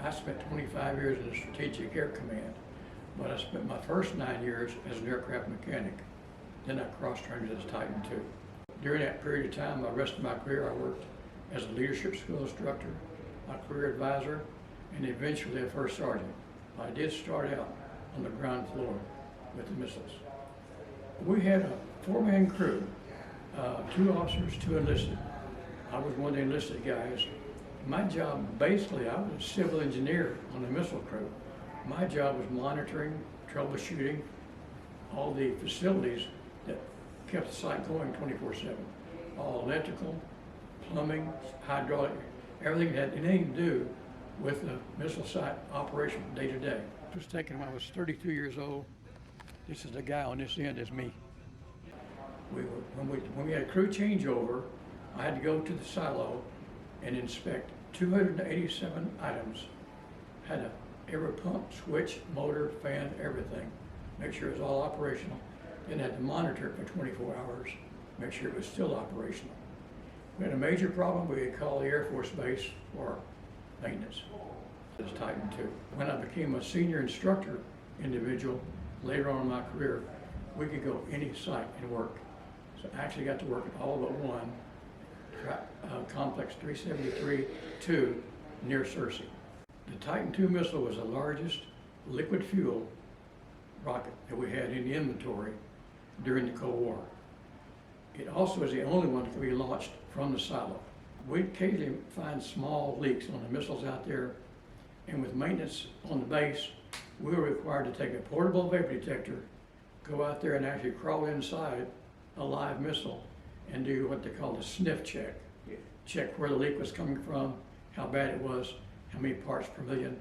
I spent 25 years in the Strategic Air Command, but I spent my first 9 years as an aircraft mechanic. Then I cross-trained as Titan II. During that period of time, the rest of my career, I worked as a leadership school instructor, a career advisor, and eventually a first sergeant. I did start out on the ground floor with the missiles. We had a 4-man crew, 2 officers, 2 enlisted. I was one of the enlisted guys. My job, basically, I was a civil engineer on the missile crew. My job was monitoring, troubleshooting all the facilities that kept the site going 24/7. All electrical, plumbing, hydraulic, everything that had anything to do with the missile site operation day to day. It was taken when I was 32 years old. This is the guy on this end is me. When we had a crew changeover, I had to go to the silo and inspect 287 items. Had every pump, switch, motor, fan, everything. Make sure it was all operational. Then had to monitor it for 24 hours, make sure it was still operational. We had a major problem, we could call the Air Force Base for maintenance. It's Titan II. When I became a senior instructor individual later on in my career, we could go any site and work. So I actually got to work at all but one, Complex 373-2 near Searcy. The Titan II missile was the largest liquid fuel rocket that we had in the inventory during the Cold War. It also is the only one that could be launched from the silo. We occasionally find small leaks on the missiles out there, and with maintenance on the base, we were required to take a portable vapor detector, go out there and actually crawl inside a live missile and do what they call a sniff check. Check where the leak was coming from, how bad it was, how many parts per million,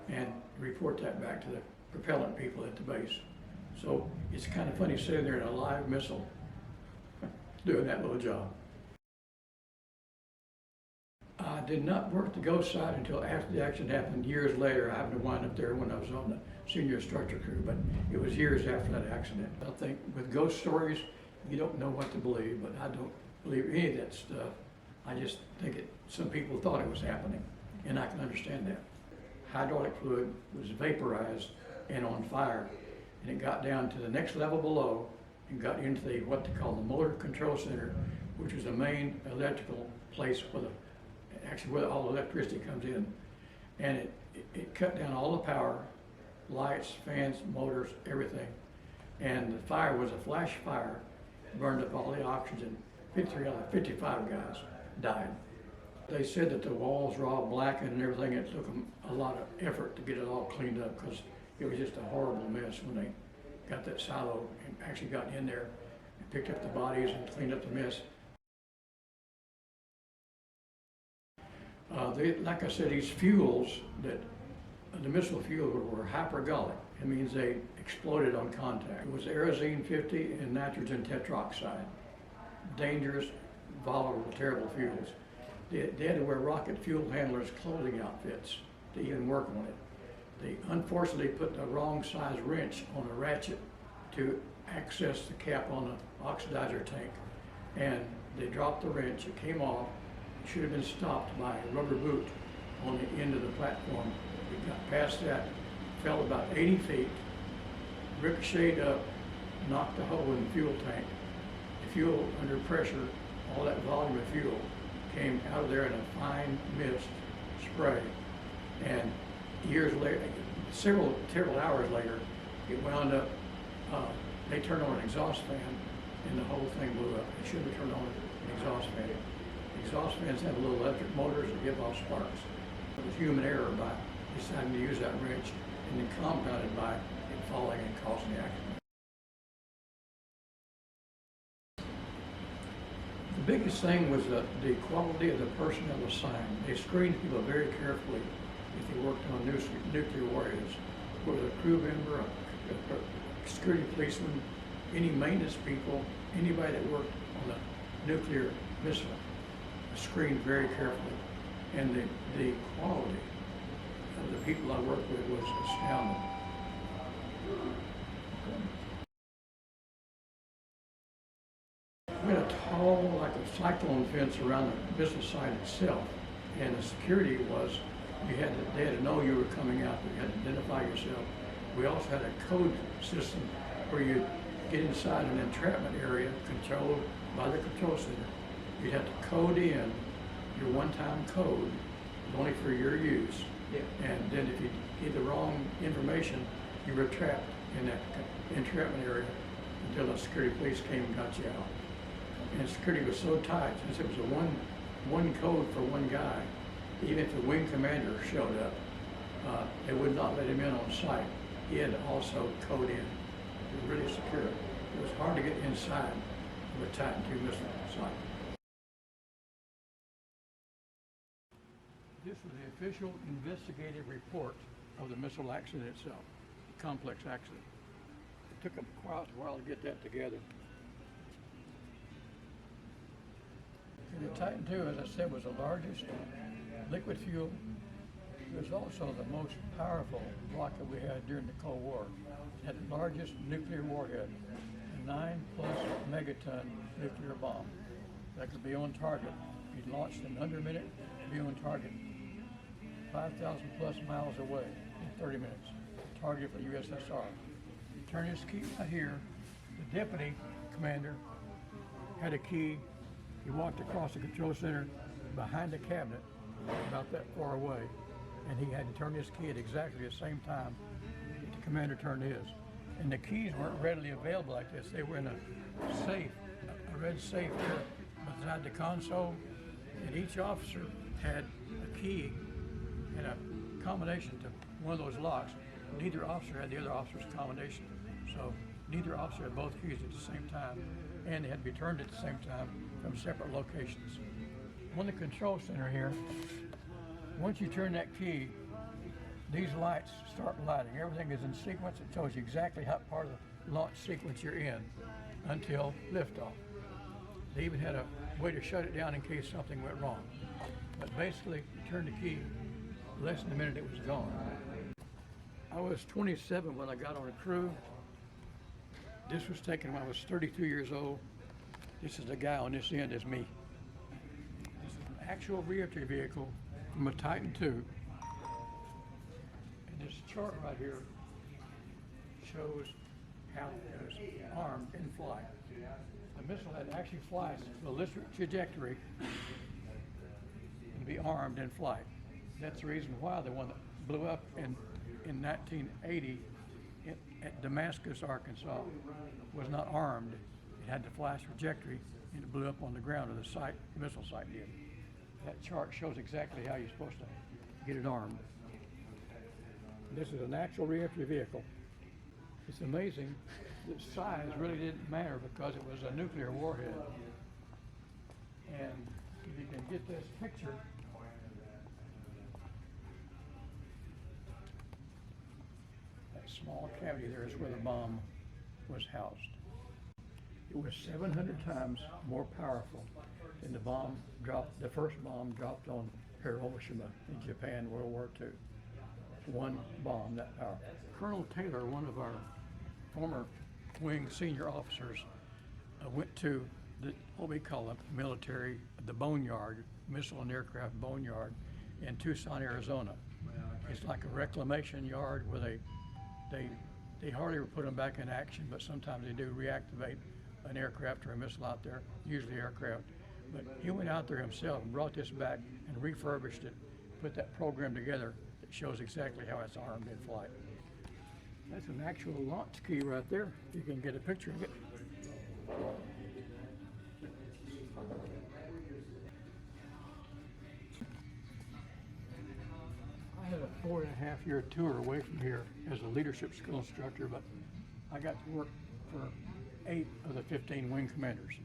and report that back to the propellant people at the base. So it's kind of funny sitting there in a live missile doing that little job. I did not work the ghost side until after the accident happened years later. I happened to wind up there when I was on the senior instructor crew, but it was years after that accident. I think with ghost stories, you don't know what to believe, but I don't believe any of that stuff. I just think some people thought it was happening, and I can understand that. Hydraulic fluid was vaporized and on fire, and it got down to the next level below and got into what they call the motor control center, which is the main electrical place where all the electricity comes in. And it cut down all the power, lights, fans, motors, everything. And the fire was a flash fire, burned up all the oxygen. 53 out of 55 guys died. They said that the walls were all blackened and everything. It took them a lot of effort to get it all cleaned up because it was just a horrible mess when they got that silo and actually got in there and picked up the bodies and cleaned up the mess. Like I said, these fuels, the missile fuels were hypergolic. It means they exploded on contact. It was Aerozine 50 and nitrogen tetroxide. Dangerous, volatile, terrible fuels. They had to wear rocket fuel handlers' clothing outfits to even work on it. They unfortunately put the wrong size wrench on a ratchet to access the cap on the oxidizer tank. And they dropped the wrench, it came off. It should have been stopped by a rubber boot on the end of the platform. It got past that, fell about 80 feet, ricocheted up, knocked a hole in the fuel tank. The fuel under pressure, all that volume of fuel came out of there in a fine mist spray. And years later, several hours later, it wound up, they turned on an exhaust fan and the whole thing blew up. They shouldn't have turned on an exhaust fan. Exhaust fans have little electric motors that give off sparks. It was human error by deciding to use that wrench and then compounded by it falling and causing the accident. The biggest thing was the quality of the personnel assigned. They screened people very carefully if they worked on nuclear warheads, whether a crew member, a security policeman, any maintenance people, anybody that worked on a nuclear missile, screened very carefully. And the quality of the people I worked with was astounding. We had a tall, like a cyclone fence around the missile site itself, and the security was they had to know you were coming out. You had to identify yourself. We also had a code system where you get inside an entrapment area controlled by the control center. You'd have to code in your one-time code only for your use. Yeah. And then if you get the wrong information, you were trapped in that entrapment area until the security police came and got you out. And security was so tight, since it was a one code for one guy, even if the wing commander showed up, they would not let him in on site. He had to also code in. It was really secure. It was hard to get inside of a Titan II missile site. This was the official investigative report of the missile accident itself, the complex accident. It took quite a while to get that together. And the Titan II, as I said, was the largest liquid fuel. It was also the most powerful rocket we had during the Cold War. It had the largest nuclear warhead, a 9+ megaton nuclear bomb that could be on target. If you launched in under a minute, be on target 5,000+ miles away in 30 minutes. Target for the USSR. You turn this key right here. The deputy commander had a key. He walked across the control center behind the cabinet, about that far away, and he had to turn his key at exactly the same time the commander turned his. And the keys weren't readily available like this. They were in a safe, a red safe here beside the console, and each officer had a key and a combination to one of those locks. Neither officer had the other officer's combination, so neither officer had both keys at the same time, and they had to be turned at the same time from separate locations. On the control center here, once you turn that key, these lights start lighting. Everything is in sequence. It tells you exactly how part of the launch sequence you're in until liftoff. They even had a way to shut it down in case something went wrong. But basically, you turn the key, less than a minute it was gone. I was 27 when I got on a crew. This was taken when I was 32 years old. This is the guy on this end is me. This is an actual reentry vehicle from a Titan II. And this chart right here shows how it was armed in flight. The missile had to actually fly its ballistic trajectory and be armed in flight. That's the reason why the one that blew up in 1980 at Damascus, Arkansas, was not armed. It had to fly its trajectory, and it blew up on the ground, or the site, the missile site did. That chart shows exactly how you're supposed to get it armed. This is an actual reentry vehicle. It's amazing that size really didn't matter because it was a nuclear warhead. And if you can get this picture, that small cavity there is where the bomb was housed. It was 700 times more powerful than the first bomb dropped on Hiroshima in Japan, World War II. One bomb that powerful. Colonel Taylor, one of our former wing senior officers, went to what we call a military, the boneyard, missile and aircraft boneyard in Tucson, Arizona. It's like a reclamation yard where they hardly ever put them back in action, but sometimes they do reactivate an aircraft or a missile out there, usually aircraft. But he went out there himself and brought this back and refurbished it, put that program together that shows exactly how it's armed in flight. That's an actual launch key right there. You can get a picture of it. I had a 4.5-year tour away from here as a leadership school instructor, but I got to work for 8 of the 15 wing commanders.